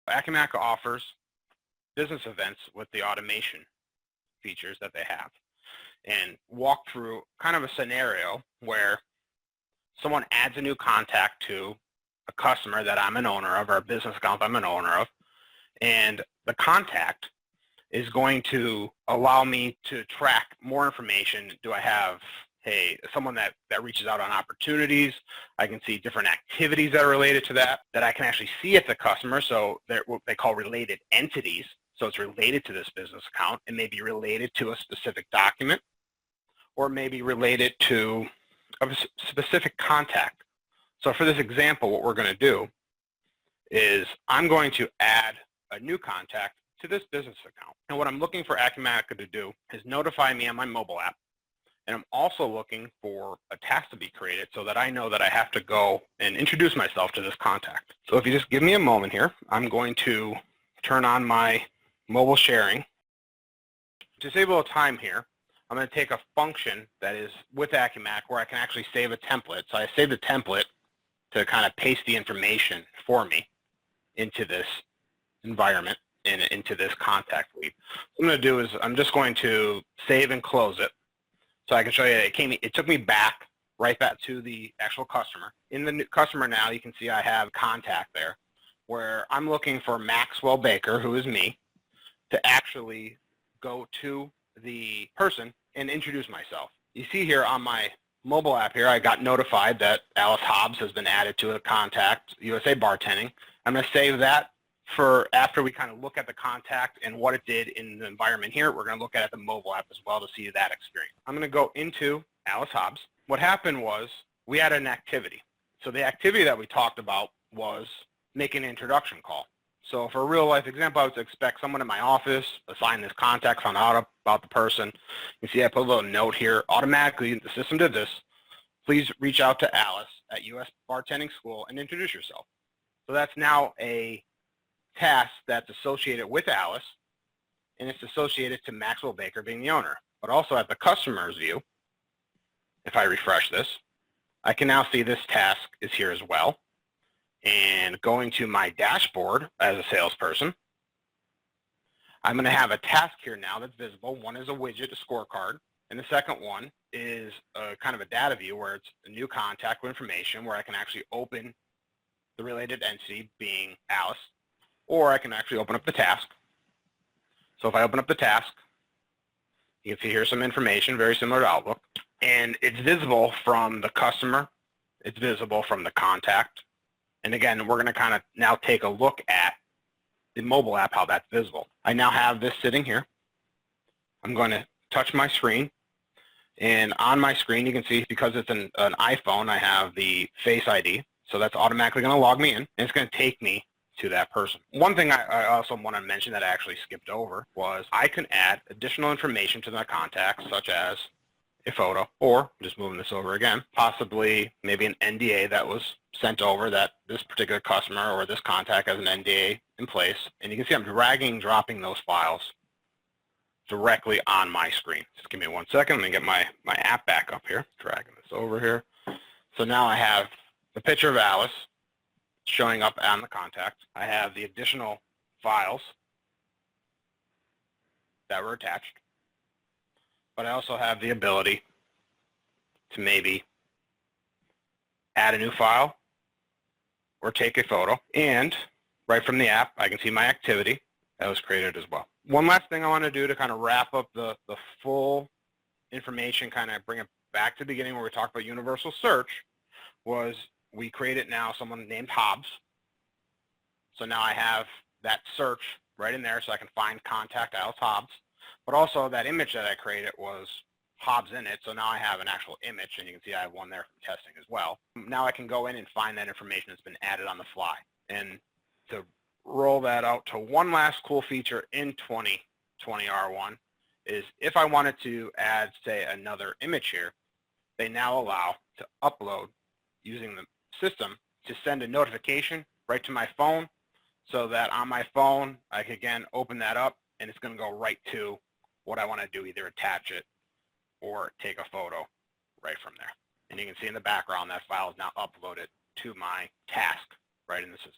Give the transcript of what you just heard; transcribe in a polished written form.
Acumatica offers business events with the automation features that they have, and walk through kind of a scenario where someone adds a new contact to a customer that I'm an owner of, or a business account I'm an owner of, and the contact is going to allow me to track more information. Do I have, hey, someone that reaches out on opportunities? I can see different activities that are related to that I can actually see at the customer. So they're what they call related entities. So it's related to this business account. It may be related to a specific document, or maybe related to a specific contact. So for this example, what we're going to do is I'm going to add a new contact to this business account. And what I'm looking for Acumatica to do is notify me on my mobile app. And I'm also looking for a task to be created so that I know that I have to go and introduce myself to this contact. So if you just give me a moment here, I'm going to turn on my mobile sharing. To save a little time here, I'm going to take a function that is with Acumatica where I can actually save a template. So I saved a template to kind of paste the information for me into this environment and into this contact lead. What I'm going to do is I'm just going to save and close it so I can show you it took me back, right back to the actual customer. In the new customer now, you can see I have contact there where I'm looking for Maxwell Baker, who is me, to actually go to the person and introduce myself. You see here on my mobile app here, I got notified that Alice Hobbs has been added to a contact, USA Bartending. I'm going to save that for after we kind of look at the contact and what it did in the environment here. We're going to look at the mobile app as well to see that experience. I'm going to go into Alice Hobbs. What happened was we had an activity. So the activity that we talked about was make an introduction call. So for a real life example, I would expect someone in my office, assign this contact, found out about the person. You see I put a little note here. Automatically, the system did this. Please reach out to Alice at US Bartending School and introduce yourself. So that's now a task that's associated with Alice, and it's associated to Maxwell Baker being the owner. But also at the customer's view, if I refresh this, I can now see this task is here as well. And going to my dashboard as a salesperson, I'm going to have a task here now that's visible. One is a widget, a scorecard, and the second one is kind of a data view where it's a new contact with information where I can actually open the related entity being Alice, or I can actually open up the task. So if I open up the task, you can see here's some information very similar to Outlook, and it's visible from the customer, it's visible from the contact. And again, we're going to kind of now take a look at the mobile app, how that's visible. I now have this sitting here. I'm going to touch my screen. And on my screen, you can see because it's an iPhone, I have the Face ID. So that's automatically going to log me in. And it's going to take me to that person. One thing I also want to mention that I actually skipped over was I can add additional information to my contacts, such as a photo, or just moving this over again, possibly maybe an NDA that was sent over that this particular customer or this contact has an NDA in place. And you can see I'm dragging and dropping those files directly on my screen. Just give me 1 second. Let me get my app back up here. Dragging this over here. So now I have the picture of Alice showing up on the contact. I have the additional files that were attached. But I also have the ability to maybe add a new file or take a photo. And right from the app, I can see my activity that was created as well. One last thing I want to do to kind of wrap up the full information, kind of bring it back to the beginning where we talked about universal search, was we created now someone named Hobbs. So now I have that search right in there so I can find contact Alice Hobbs. But also that image that I created was Hobbs in it, so now I have an actual image, and you can see I have one there from testing as well. Now I can go in and find that information that's been added on the fly. And to roll that out to one last cool feature in 2020 R1 is if I wanted to add, say, another image here, they now allow to upload using the system to send a notification right to my phone so that on my phone I can again open that up and it's going to go right to what I want to do, either attach it or take a photo right from there. And you can see in the background that file is now uploaded to my task right in the system.